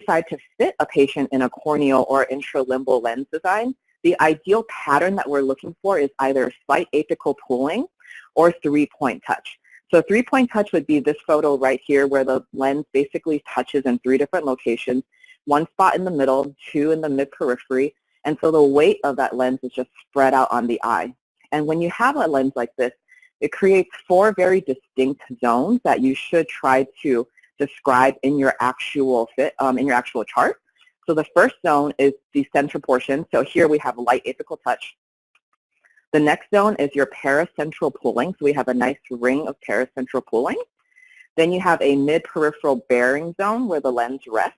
decide to fit a patient in a corneal or intralimbal lens design, the ideal pattern that we're looking for is either slight apical pooling or three-point touch. So three-point touch would be this photo right here where the lens basically touches in 3 different locations, 1 spot in the middle, 2 in the mid-periphery, and so the weight of that lens is just spread out on the eye. And when you have a lens like this, it creates 4 very distinct zones that you should try to describe in your actual chart. So the first zone is the center portion. So here we have light apical touch. The next zone is your paracentral pooling. So we have a nice ring of paracentral pooling. Then you have a mid-peripheral bearing zone where the lens rests.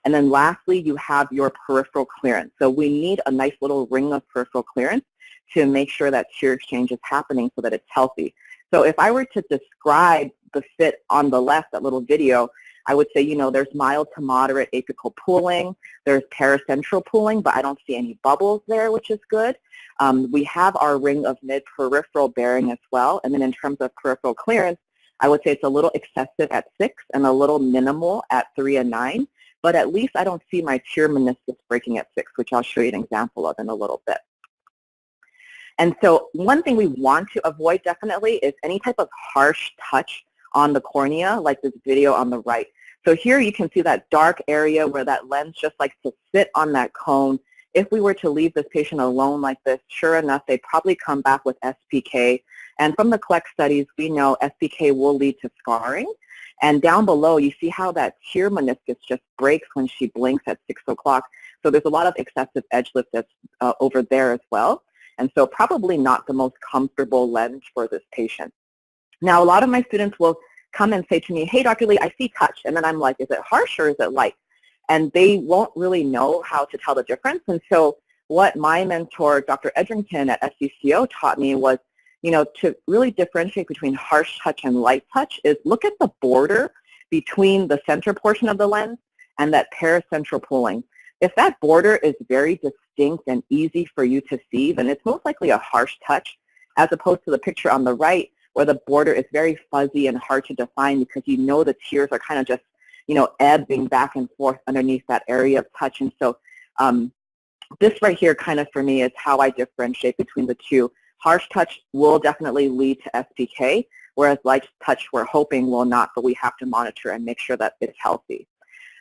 And then lastly, you have your peripheral clearance. So we need a nice little ring of peripheral clearance to make sure that tear exchange is happening so that it's healthy. So if I were to describe the fit on the left, that little video, I would say, there's mild to moderate apical pooling, there's paracentral pooling, but I don't see any bubbles there, which is good. We have our ring of mid-peripheral bearing as well, and then in terms of peripheral clearance, I would say it's a little excessive at 6 and a little minimal at 3 and 9, but at least I don't see my tear meniscus breaking at 6, which I'll show you an example of in a little bit. And so one thing we want to avoid definitely is any type of harsh touch on the cornea, like this video on the right. So here you can see that dark area where that lens just likes to sit on that cone. If we were to leave this patient alone like this, sure enough, they'd probably come back with SPK. And from the CLEC studies, we know SPK will lead to scarring. And down below, you see how that tear meniscus just breaks when she blinks at 6 o'clock. So there's a lot of excessive edge lift that's over there as well. And so probably not the most comfortable lens for this patient. Now, a lot of my students will come and say to me, hey, Dr. Lee, I see touch. And then I'm like, is it harsh or is it light? And they won't really know how to tell the difference. And so what my mentor, Dr. Edrington at SCCO, taught me was, to really differentiate between harsh touch and light touch is look at the border between the center portion of the lens and that paracentral pooling. If that border is very distinct and easy for you to see, then it's most likely a harsh touch, as opposed to the picture on the right where the border is very fuzzy and hard to define because the tears are kind of just, ebbing back and forth underneath that area of touch. And so this right here kind of for me is how I differentiate between the two. Harsh touch will definitely lead to SPK, whereas light touch we're hoping will not, but we have to monitor and make sure that it's healthy.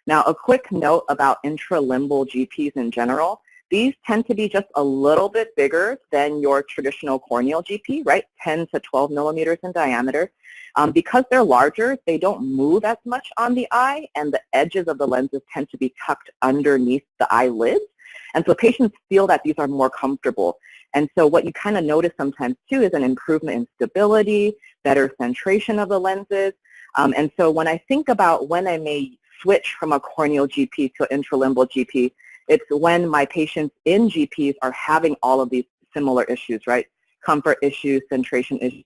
Now, a quick note about intralimbal GPs in general. These tend to be just a little bit bigger than your traditional corneal GP, right? 10 to 12 millimeters in diameter. Because they're larger, they don't move as much on the eye, and the edges of the lenses tend to be tucked underneath the eyelids. And so patients feel that these are more comfortable. And so what you kind of notice sometimes, too, is an improvement in stability, better centration of the lenses. And so when I think about when I may switch from a corneal GP to an intralimbal GP, it's when my patients in GPs are having all of these similar issues, right? Comfort issues, centration issues.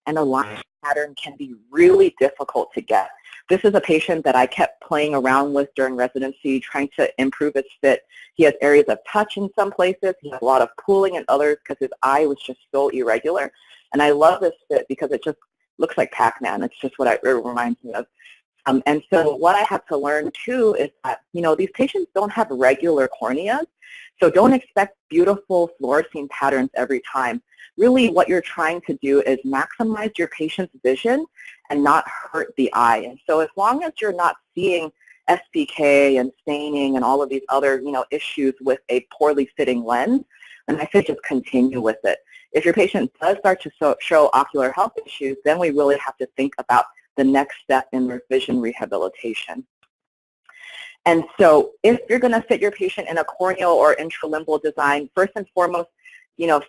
And a line pattern can be really difficult to get. This is a patient that I kept playing around with during residency, trying to improve his fit. He has areas of touch in some places. He has a lot of pooling in others because his eye was just so irregular. And I love this fit because it just looks like Pac-Man. It's just what it reminds me of. And so what I have to learn, too, is that, these patients don't have regular corneas, so don't expect beautiful fluorescein patterns every time. Really, what you're trying to do is maximize your patient's vision and not hurt the eye. And so as long as you're not seeing SPK and staining and all of these other, issues with a poorly fitting lens, then I say just continue with it. If your patient does start to show ocular health issues, then we really have to think about the next step in their vision rehabilitation. And so if you're going to fit your patient in a corneal or intralimbal design, first and foremost,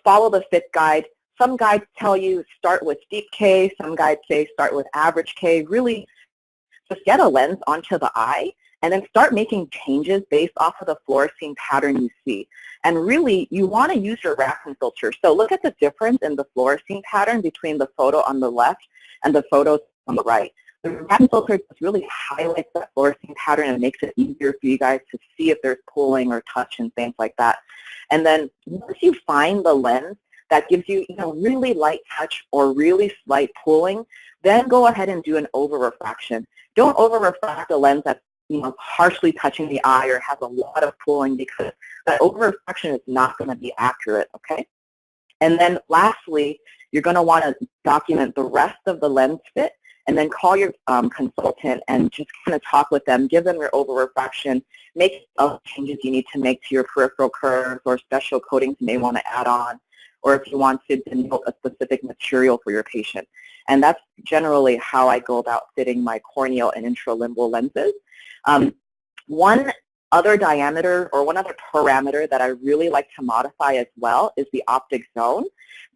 follow the fit guide. Some guides tell you start with deep K. Some guides say start with average K. Really just get a lens onto the eye and then start making changes based off of the fluorescein pattern you see. And really, you want to use your Raphson filter. So look at the difference in the fluorescein pattern between the photo on the left and the photos on the right. The Raphson filter just really highlights that fluorescein pattern and makes it easier for you guys to see if there's pooling or touch and things like that. And then once you find the lens that gives you, really light touch or really slight pooling, then go ahead and do an over-refraction. Don't over-refract a lens that's harshly touching the eye or has a lot of pooling, because that over-refraction is not going to be accurate, okay? And then lastly, you're going to want to document the rest of the lens fit, and then call your consultant and just kind of talk with them, give them your over-refraction, make other changes you need to make to your peripheral curves or special coatings you may want to add on, or if you want to denote a specific material for your patient. And that's generally how I go about fitting my corneal and intralimbal lenses. One other diameter or one other parameter that I really like to modify as well is the optic zone.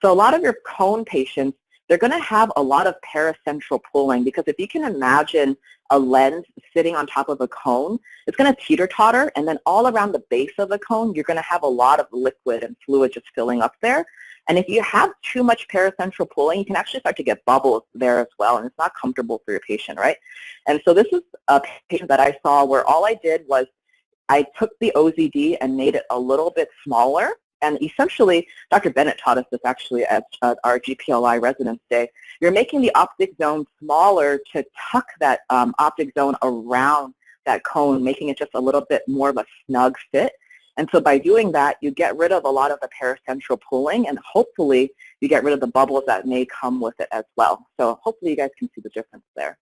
So a lot of your cone patients, they're going to have a lot of paracentral pooling, because if you can imagine a lens sitting on top of a cone, it's going to teeter-totter, and then all around the base of the cone, you're going to have a lot of liquid and fluid just filling up there. And if you have too much paracentral pooling, you can actually start to get bubbles there as well, and it's not comfortable for your patient, right? And so this is a patient that I saw where all I did was I took the OZD and made it a little bit smaller. And essentially, Dr. Bennett taught us this actually at our GPLI Residence Day. You're making the optic zone smaller to tuck that optic zone around that cone, making it just a little bit more of a snug fit. And so by doing that, you get rid of a lot of the paracentral pooling, and hopefully you get rid of the bubbles that may come with it as well. So hopefully you guys can see the difference there.